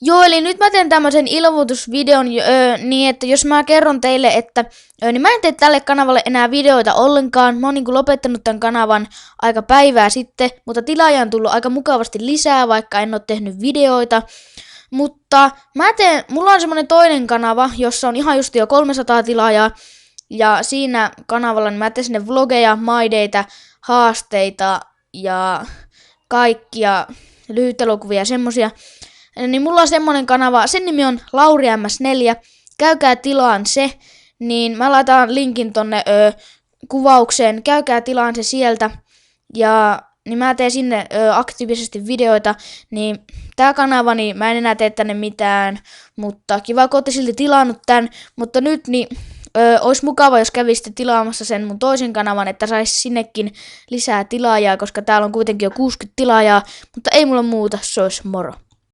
Joo, eli nyt mä teen tämmöisen ilmoitusvideon, niin että jos mä kerron teille, että niin mä en tee tälle kanavalle enää videoita ollenkaan. Mä oon niin kuin lopettanut tämän kanavan aika päivää sitten, mutta tilaajia on tullut aika mukavasti lisää, vaikka en oo tehnyt videoita. Mutta mulla on semmonen toinen kanava, jossa on ihan just jo 300 tilaajaa, ja siinä kanavalla niin mä teen sinne vlogeja, maideita, haasteita ja kaikkia lyhytelokuvia ja semmosia. Niin mulla on semmonen kanava, sen nimi on Lauri MS4, käykää tilaan se, niin mä laitan linkin tonne kuvaukseen, käykää tilaan se sieltä, ja niin mä teen sinne aktiivisesti videoita, niin tää kanava, niin mä en enää tee tänne mitään, mutta kiva kun ootte silti tilannut tän, mutta nyt niin ois mukava, jos kävisitte tilaamassa sen mun toisen kanavan, että sais sinnekin lisää tilaajaa, koska täällä on kuitenkin jo 60 tilaajaa, mutta ei mulla muuta, se ois moro.